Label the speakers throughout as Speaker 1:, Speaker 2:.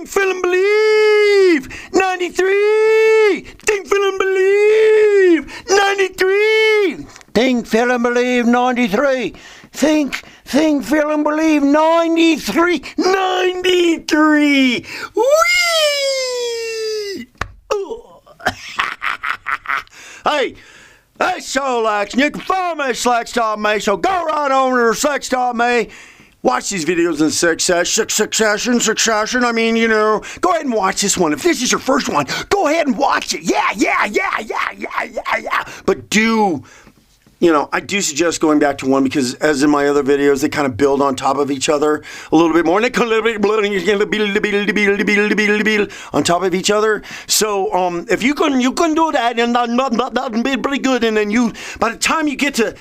Speaker 1: Think, Feel, and Believe 93. Think, Feel, and Believe 93. Think, Feel, and Believe 93. Think, Feel, and Believe 93. 93. Whee! Oh. Hey, that's Soul Action. You can follow me at Slacks.me, so go right over to Slacks.me. Watch these videos in succession. I mean, go ahead and watch this one. If this is your first one, go ahead and watch it. Yeah. But I do suggest going back to one because, as in my other videos, they kind of build on top of each other a little bit more. And they kind of on top of each other. So if you can do that, and that'd be pretty good. And then by the time you get to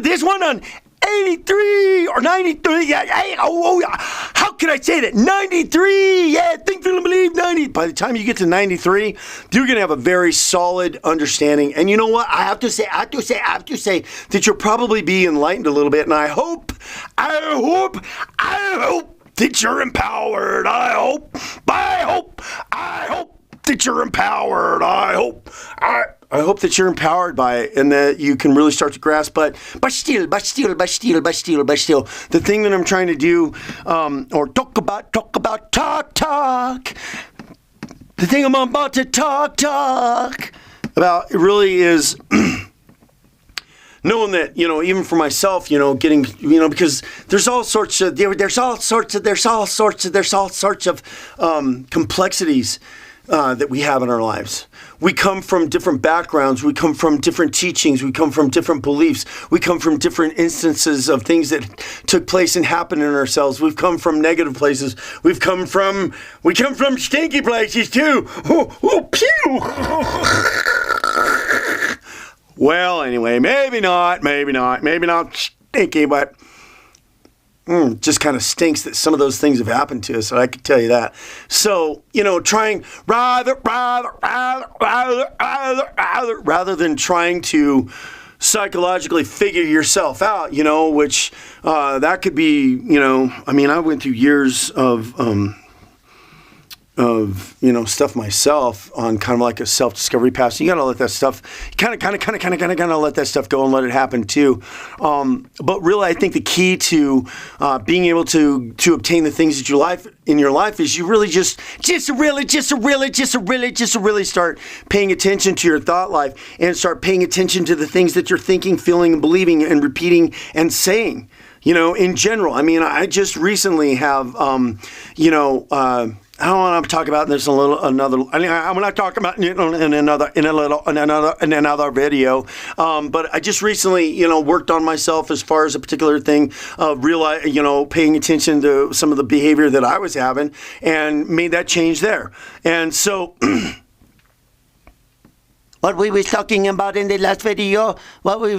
Speaker 1: this one on 83 or 93, how can I say that? 93, yeah, Think, Feel, and Believe 90. By the time you get to 93, you're going to have a very solid understanding. And you know what? I have to say that you'll probably be enlightened a little bit. And I hope that you're empowered. I hope that you're empowered. I hope that you're empowered by it and that you can really start to grasp. But still, the thing that I'm trying to do, or talk about, the thing I'm about to talk about, it really is knowing that, even for myself, getting, because there's all sorts of complexities that we have in our lives. We come from different backgrounds. We come from different teachings. We come from different beliefs. We come from different instances of things that took place and happened in ourselves. We've come from negative places. We come from stinky places too. Pew! Well, anyway, maybe not stinky, but just kind of stinks that some of those things have happened to us, so I can tell you that. So, trying rather than trying to psychologically figure yourself out, which that could be, I went through years of stuff myself on kind of like a self-discovery path. So you gotta let that stuff, kind of let that stuff go and let it happen too. But really, I think the key to being able to obtain the things that in your life is you really just really start paying attention to your thought life and start paying attention to the things that you're thinking, feeling, and believing, and repeating and saying. In general. I just recently have, I don't want to talk about this I'm going to talk about it in another video. But I just recently, worked on myself as far as a particular thing of paying attention to some of the behavior that I was having and made that change there. And so What we was talking about in the last video was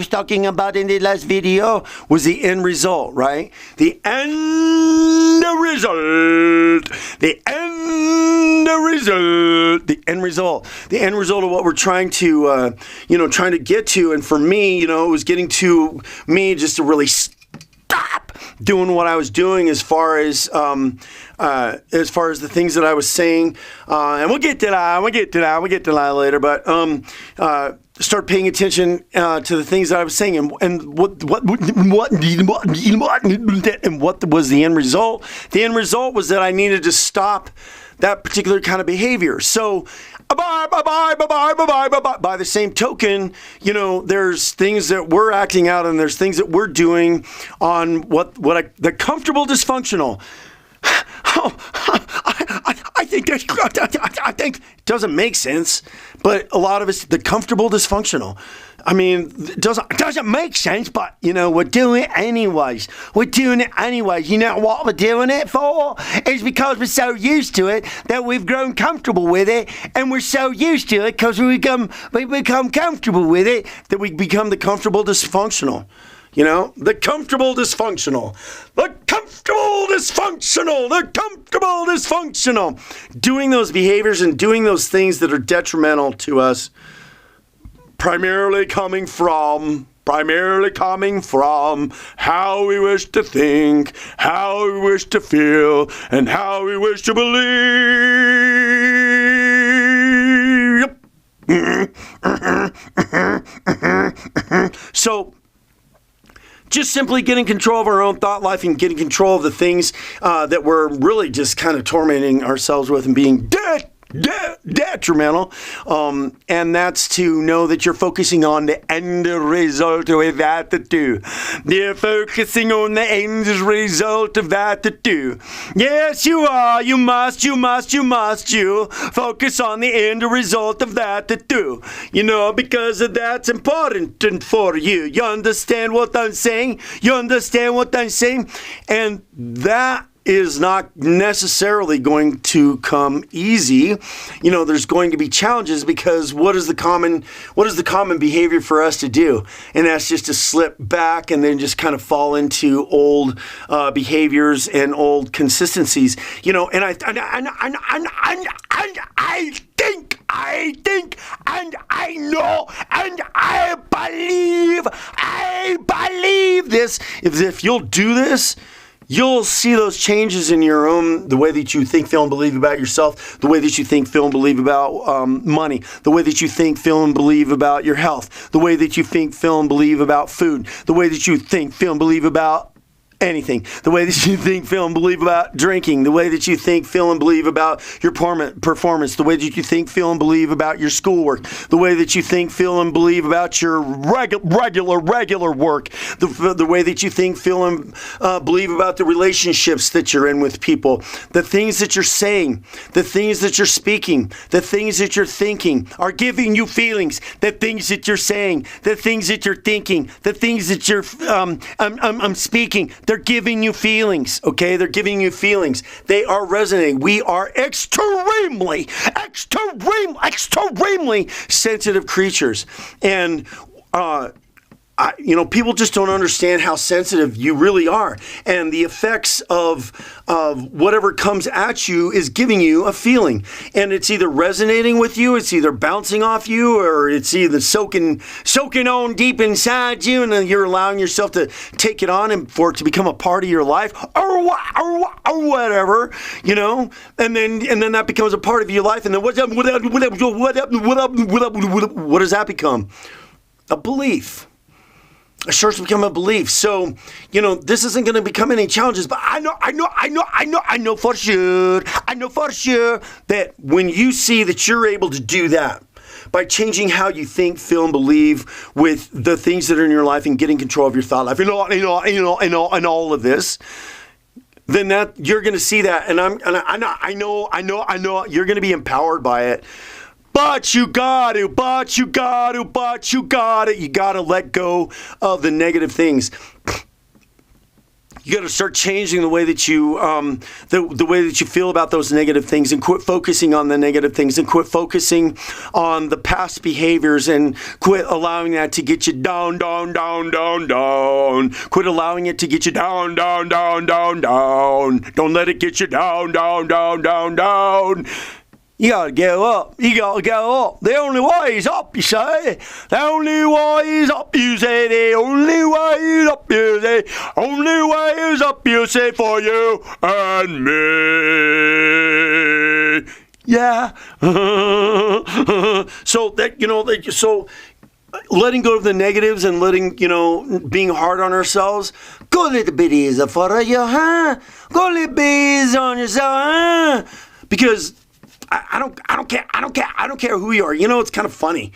Speaker 1: the end result, right? The end result of what we're trying to get to. And for me, it was getting to me just to really stop doing what I was doing as far as the things that I was saying, and we'll get to that later. But start paying attention to the things that I was saying, and what was the end result? The end result was that I needed to stop that particular kind of behavior. So, by the same token, there's things that we're acting out, and there's things that we're doing on the comfortable dysfunctional. I think it doesn't make sense, but a lot of it's the comfortable dysfunctional. It doesn't make sense, but we're doing it anyways. You know what we're doing it for? It's because we're so used to it that we've grown comfortable with it, and we're so used to it because we become comfortable with it that we become the comfortable dysfunctional. The comfortable dysfunctional. Doing those behaviors and doing those things that are detrimental to us, primarily coming from primarily coming from how we wish to think, how we wish to feel, and how we wish to believe. So, just simply getting control of our own thought life and getting control of the things that we're really just kind of tormenting ourselves with and being detrimental. And that's to know that you're focusing on the end result of that to do. You're focusing on the end result of that to do. Yes, you are. You must focus on the end result of that to do. You know, because that's important for you. You understand what I'm saying? And that is not necessarily going to come easy. You know, there's going to be challenges because what is the common behavior for us to do? And that's just to slip back and then just kind of fall into old behaviors and old consistencies. You know, and I think and I know and I believe this. If you'll do this, you'll see those changes in your own, the way that you think, feel, and believe about yourself, the way that you think, feel, and believe about money, the way that you think, feel, and believe about your health, the way that you think, feel, and believe about food, the way that you think, feel, and believe about anything, the way that you think, feel, and believe about drinking, the way that you think, feel, and believe about your performance, the way that you think, feel, and believe about your schoolwork, the way that you think, feel, and believe about your regular work, the way that you think, feel, and believe about the relationships that you're in with people, the things that you're saying, the things that you're speaking, the things that you're thinking are giving you feelings, the things that you're saying, the things that you're thinking, the things that you're speaking, they're giving you feelings, okay? They're giving you feelings. They are resonating. We are extremely sensitive creatures. And, people just don't understand how sensitive you really are. And the effects of whatever comes at you is giving you a feeling. And it's either resonating with you, it's either bouncing off you, or it's either soaking on deep inside you, and then you're allowing yourself to take it on and for it to become a part of your life, or whatever, you know? And then that becomes a part of your life. And then what does that become? A belief. It starts to become a belief. So, this isn't going to become any challenges, but I know for sure that when you see that you're able to do that by changing how you think, feel, and believe with the things that are in your life and getting control of your thought life and all of this, then that you're going to see that. And I know you're going to be empowered by it. But you got to let go of the negative things. You got to start changing the way that you, the way that you feel about those negative things, and quit focusing on the negative things, and quit focusing on the past behaviors, and quit allowing that to get you down. Quit allowing it to get you down. Don't let it get you down. You gotta go up. The only way is up, you say. The only way is up, you say. The only way is up, you say. Only way is up, you say, for you and me. Yeah. So letting go of the negatives and being hard on ourselves. Go a little bit easier for you, huh? Go a little bit easier on yourself, huh? Because I don't care who you are. It's kind of funny.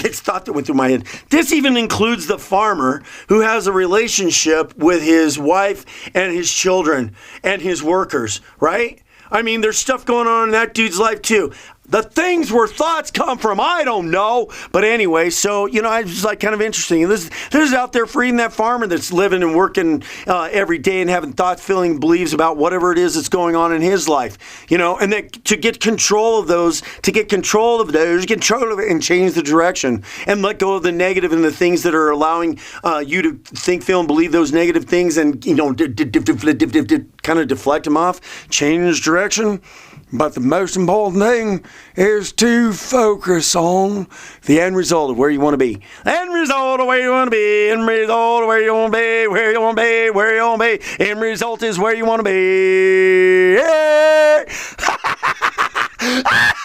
Speaker 1: This thought that went through my head. This even includes the farmer who has a relationship with his wife and his children and his workers, right? I mean, there's stuff going on in that dude's life too. The things where thoughts come from, I don't know. But anyway, so, it's like kind of interesting. And this is out there for even that farmer that's living and working every day and having thoughts, feeling, beliefs about whatever it is that's going on in his life. And that to get control of those, get control of it and change the direction and let go of the negative and the things that are allowing you to think, feel, and believe those negative things and, kind of deflect them off, change direction. But the most important thing is to focus on the end result of where you want to be. End result of where you want to be. End result of where you want to be. Where you want to be. Where you want to be. End result is where you want to be. Yeah.